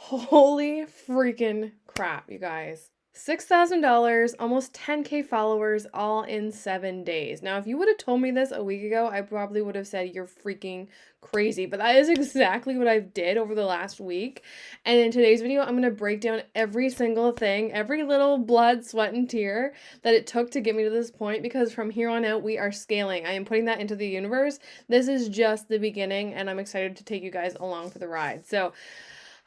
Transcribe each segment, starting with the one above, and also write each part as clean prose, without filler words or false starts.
Holy freaking crap, you guys. $6,000, almost 10K followers, all in 7 days. Now, if you would have told me this a week ago, I probably would have said you're freaking crazy. But that is exactly what I did over the last week. And in today's video, I'm going to break down every single thing, every little blood, sweat, and tear that it took to get me to this point. Because from here on out, we are scaling. I am putting that into the universe. This is just the beginning, and I'm excited to take you guys along for the ride. So,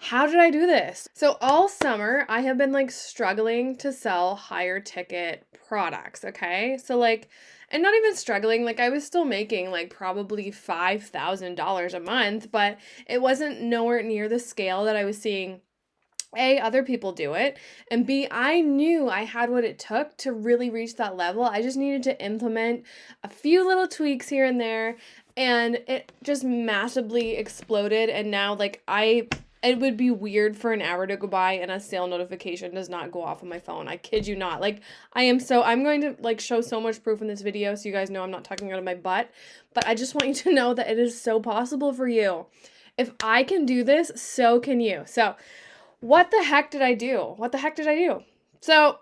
how did I do this? So all summer I have been struggling to sell higher ticket products, okay? And not even struggling, I was still making probably $5,000 a month, but it wasn't nowhere near the scale that I was seeing A, other people do it, and B, I knew I had what it took to really reach that level. I just needed to implement a few little tweaks here and there, and it just massively exploded. And now it would be weird for an hour to go by and a sale notification does not go off on my phone. I kid you not. I'm going to show so much proof in this video so you guys know I'm not talking out of my butt, but I just want you to know that it is so possible for you. If I can do this, so can you. So what the heck did I do? So,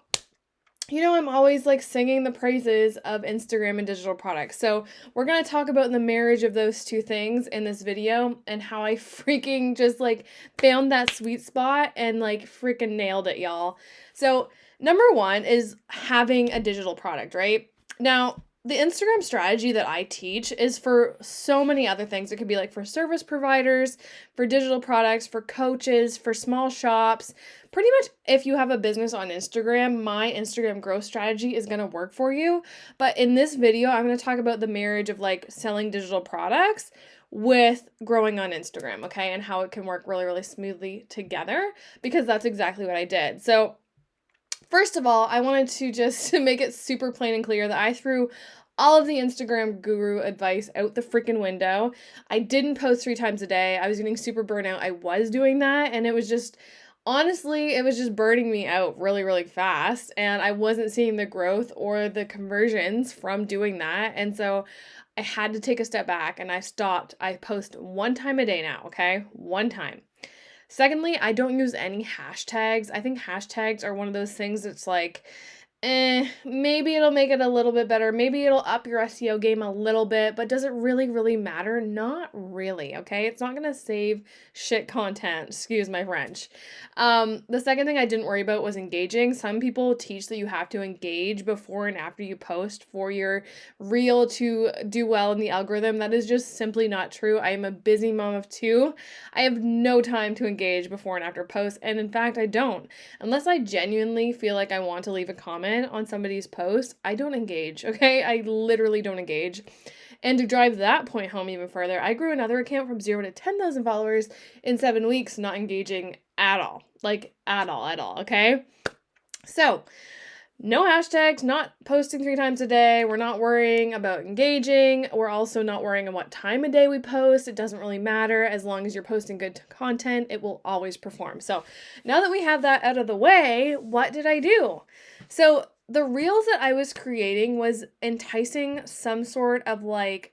I'm always singing the praises of Instagram and digital products. So we're going to talk about the marriage of those two things in this video and how I freaking just found that sweet spot and freaking nailed it, y'all. So number one is having a digital product, right? Now, the Instagram strategy that I teach is for so many other things. It could be for service providers, for digital products, for coaches, for small shops. Pretty much if you have a business on Instagram, my Instagram growth strategy is going to work for you. But in this video, I'm going to talk about the marriage of selling digital products with growing on Instagram, okay? And how it can work really, really smoothly together, because that's exactly what I did. So first of all, I wanted to just make it super plain and clear that I threw all of the Instagram guru advice out the freaking window. I didn't post 3 times a day. I was getting super burnt out. I was doing that, and it was just burning me out really, really fast, and I wasn't seeing the growth or the conversions from doing that. And so I had to take a step back, and I stopped. I post 1 time a day now, okay? 1 time. Secondly, I don't use any hashtags. I think hashtags are one of those things that's maybe it'll make it a little bit better. Maybe it'll up your SEO game a little bit, but does it really, really matter? Not really, okay? It's not gonna save shit content, excuse my French. The second thing I didn't worry about was engaging. Some people teach that you have to engage before and after you post for your reel to do well in the algorithm. That is just simply not true. I am a busy mom of 2. I have no time to engage before and after posts, and in fact, I don't. Unless I genuinely feel like I want to leave a comment on somebody's post, I don't engage, okay? I literally don't engage. And to drive that point home even further, I grew another account from 0 to 10,000 followers in 7 weeks, not engaging at all. At all, okay? So, no hashtags, not posting 3 times a day. We're not worrying about engaging. We're also not worrying on what time of day we post. It doesn't really matter. As long as you're posting good content, it will always perform. So now that we have that out of the way, what did I do? So the reels that I was creating was enticing some sort of FOMO,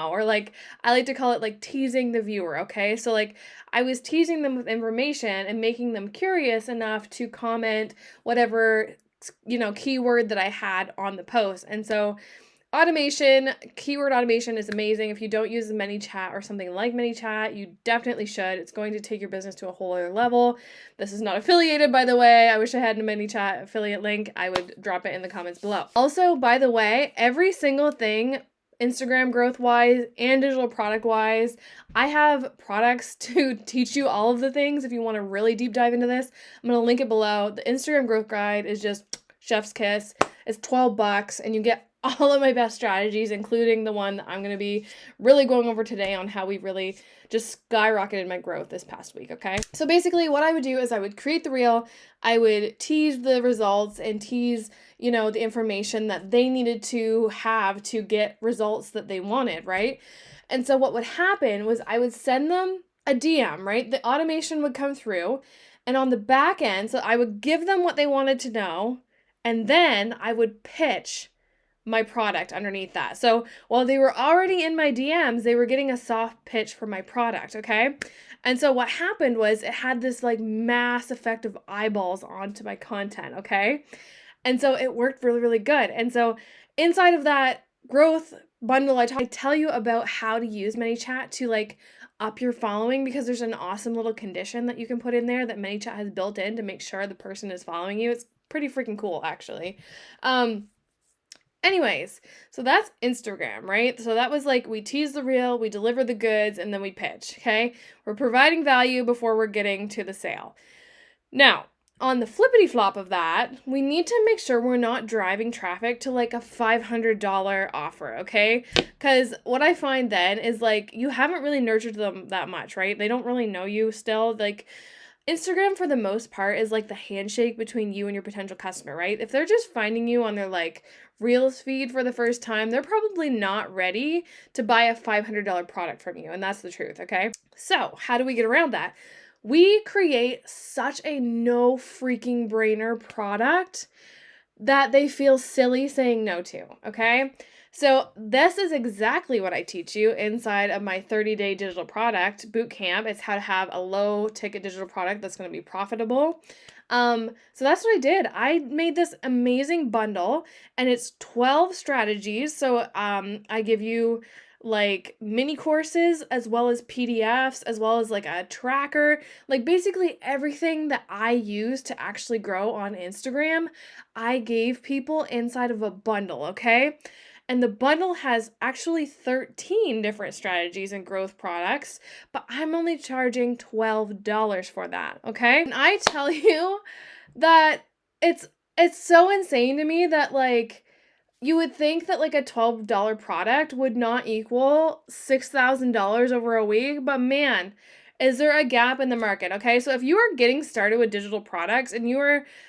or I like to call it teasing the viewer, okay? So I was teasing them with information and making them curious enough to comment whatever, keyword that I had on the post. And so keyword automation is amazing. If you don't use ManyChat or something like ManyChat, you definitely should. It's going to take your business to a whole other level. This is not affiliated, by the way. I wish I had a ManyChat affiliate link. I would drop it in the comments below. Also, by the way, every single thing Instagram growth wise and digital product wise, I have products to teach you all of the things. If you want to really deep dive into this, I'm going to link it below. The Instagram growth guide is just chef's kiss. It's $12 and you get all of my best strategies, including the one that I'm going to be really going over today on how we really just skyrocketed my growth this past week, okay? So basically what I would do is I would create the reel, I would tease the results and tease, the information that they needed to have to get results that they wanted, right? And so what would happen was I would send them a DM, right? The automation would come through, and on the back end, so I would give them what they wanted to know, and then I would pitch my product underneath that. So while they were already in my DMs, they were getting a soft pitch for my product, okay? And so what happened was it had this like mass effect of eyeballs onto my content, okay? And so it worked really, really good. And so inside of that growth bundle, I tell you about how to use ManyChat to like up your following, because there's an awesome little condition that you can put in there that ManyChat has built in to make sure the person is following you. It's pretty freaking cool, actually. Anyways, so that's Instagram, right? So that was like, we tease the reel, we deliver the goods, and then we pitch, okay? We're providing value before we're getting to the sale. Now, on the flippity flop of that, we need to make sure we're not driving traffic to like a $500 offer, okay? Because what I find then is like, you haven't really nurtured them that much, right? They don't really know you still. Like, Instagram, for the most part, is like the handshake between you and your potential customer, right? If they're just finding you on their like Reels feed for the first time, they're probably not ready to buy a $500 product from you. And that's the truth, okay? So, how do we get around that? We create such a no freaking brainer product that they feel silly saying no to, okay? So this is exactly what I teach you inside of my 30-day digital product bootcamp. It's how to have a low ticket digital product that's going to be profitable. So that's what I did. I made this amazing bundle, and it's 12 strategies. So I give you like mini courses as well as PDFs, as well as like a tracker, like basically everything that I use to actually grow on Instagram, I gave people inside of a bundle, okay? And the bundle has actually 13 different strategies and growth products, but I'm only charging $12 for that, okay? And I tell you that it's so insane to me that like you would think that like a $12 product would not equal $6,000 over a week, but man, is there a gap in the market? Okay, so if you are getting started with digital products and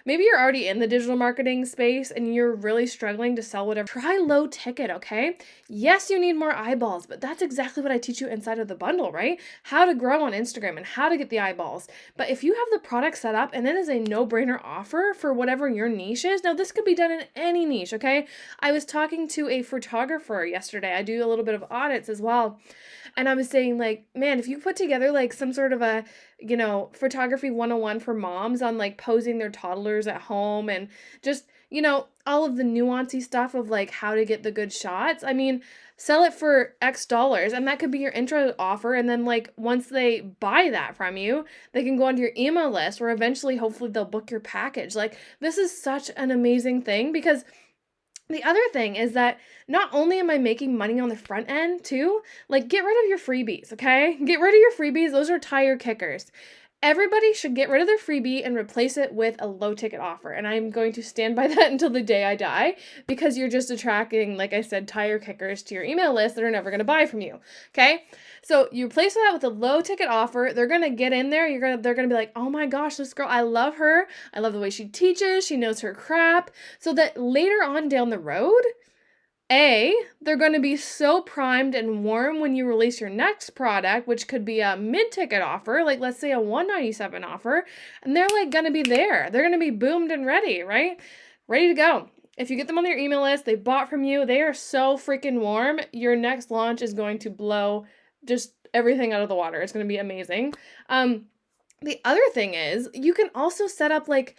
maybe you're already in the digital marketing space and you're really struggling to sell whatever, try low ticket, okay? Yes, you need more eyeballs, but that's exactly what I teach you inside of the bundle, right? How to grow on Instagram and how to get the eyeballs. But if you have the product set up and it is a no-brainer offer for whatever your niche is, now this could be done in any niche, okay? I was talking to a photographer yesterday. I do a little bit of audits as well. And I was saying, like, man, if you put together like some sort of a, photography 101 for moms on like posing their toddlers at home and just, all of the nuancy stuff of like how to get the good shots. I mean, sell it for X dollars, and that could be your intro offer. And then like once they buy that from you, they can go onto your email list, or eventually hopefully they'll book your package. Like, this is such an amazing thing, because the other thing is that not only am I making money on the front end too, like, get rid of your freebies, okay? Get rid of your freebies. Those are tire kickers. Everybody should get rid of their freebie and replace it with a low ticket offer. And I'm going to stand by that until the day I die, because you're just attracting, like I said, tire kickers to your email list that are never going to buy from you. Okay. So you replace that with a low ticket offer. They're going to get in there. They're going to be like, oh my gosh, this girl, I love her. I love the way she teaches. She knows her crap. So that later on down the road, they're going to be so primed and warm when you release your next product, which could be a mid-ticket offer, like let's say a $197 offer, and they're like going to be there. They're going to be boomed and ready, right? Ready to go. If you get them on your email list, they bought from you, they are so freaking warm. Your next launch is going to blow just everything out of the water. It's going to be amazing. The other thing is, you can also set up like,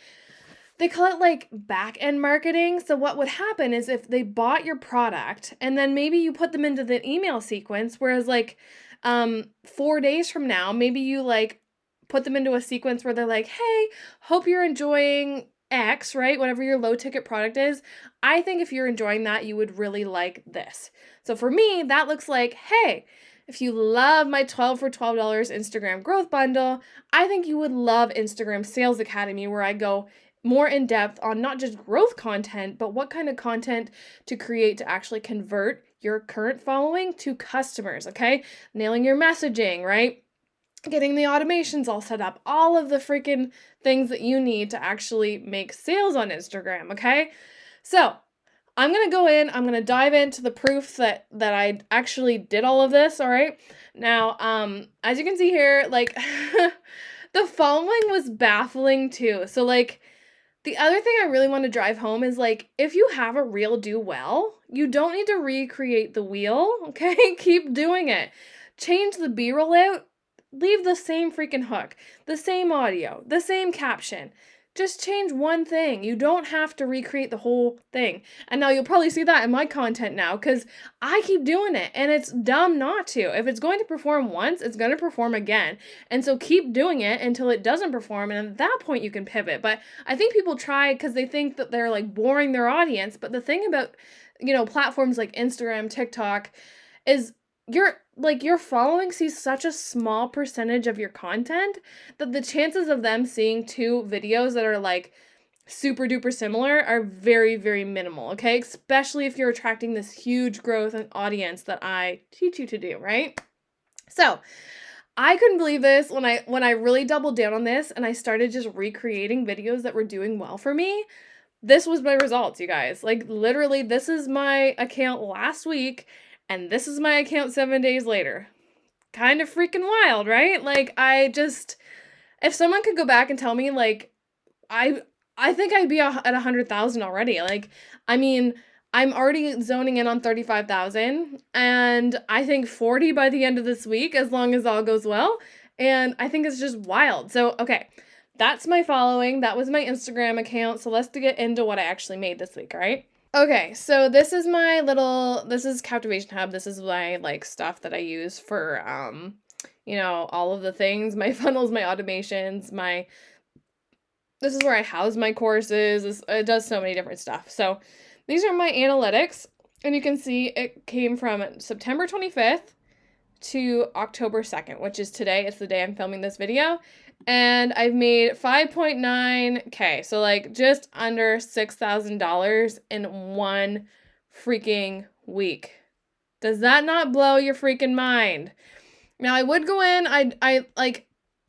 they call it like back end marketing. So what would happen is if they bought your product and then maybe you put them into the email sequence, whereas like 4 days from now, maybe you like put them into a sequence where they're like, hey, hope you're enjoying X, right? Whatever your low ticket product is. I think if you're enjoying that, you would really like this. So for me, that looks like, hey, if you love my 12 for $12 Instagram growth bundle, I think you would love Instagram Sales Academy, where I go more in depth on not just growth content, but what kind of content to create to actually convert your current following to customers, okay? Nailing your messaging, right? Getting the automations all set up, all of the freaking things that you need to actually make sales on Instagram, okay? So I'm going to go in, I'm going to dive into the proof that I actually did all of this, all right? Now, as you can see here, like, the following was baffling too. So like, the other thing I really want to drive home is like, if you have a reel do well, you don't need to recreate the wheel, okay? Keep doing it. Change the B-roll out leave the same freaking hook, the same audio, the same caption. Just change one thing. You don't have to recreate the whole thing. And now you'll probably see that in my content now because I keep doing it and it's dumb not to. If it's going to perform once, it's going to perform again. And so keep doing it until it doesn't perform. And at that point, you can pivot. But I think people try because they think that they're like boring their audience. But the thing about, platforms like Instagram, TikTok is your following sees such a small percentage of your content that the chances of them seeing two videos that are like super duper similar are very, very minimal, okay? Especially if you're attracting this huge growth and audience that I teach you to do, right? So I couldn't believe this when I really doubled down on this and I started just recreating videos that were doing well for me. This was my results, you guys. Like literally, this is my account last week and this is my account 7 days later. Kind of freaking wild, right? Like if someone could go back and tell me like I think I'd be at 100,000 already. Like, I mean, I'm already zoning in on 35,000 and I think 40 by the end of this week as long as all goes well. And I think it's just wild. So, okay. That's my following. That was my Instagram account. So let's get into what I actually made this week, all right? Okay, so this is Captivation Hub. This is my like stuff that I use for all of the things, my funnels, my automations, this is where I house my courses. It does so many different stuff. So these are my analytics, and you can see it came from September 25th to October 2nd, which is today. It's the day I'm filming this video. And I've made 5.9K. So like just under $6,000 in one freaking week. Does that not blow your freaking mind? Now I would go in, I like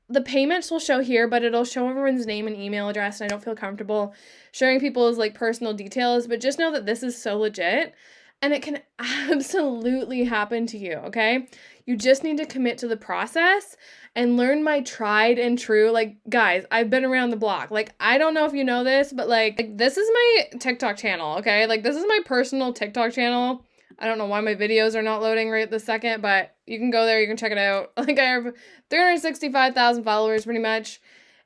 the payments will show here, but it'll show everyone's name and email address. And I don't feel comfortable sharing people's like personal details, but just know that this is so legit and it can absolutely happen to you. Okay. You just need to commit to the process and learn my tried and true. Like, guys, I've been around the block. Like, I don't know if you know this, but like this is my TikTok channel. Okay. Like this is my personal TikTok channel. I don't know why my videos are not loading right this second, but you can go there, you can check it out. Like I have 365,000 followers pretty much.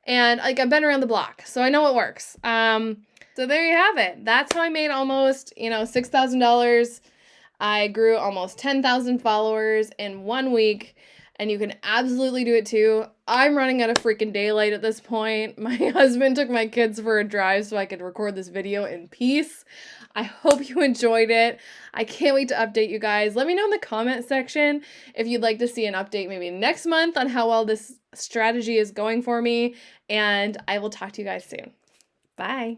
And like I've been around the block, so I know it works. So there you have it. That's how I made almost, $6,000. I grew almost 10,000 followers in 1 week. And you can absolutely do it too. I'm running out of freaking daylight at this point. My husband took my kids for a drive so I could record this video in peace. I hope you enjoyed it. I can't wait to update you guys. Let me know in the comment section if you'd like to see an update maybe next month on how well this strategy is going for me. And I will talk to you guys soon. Bye.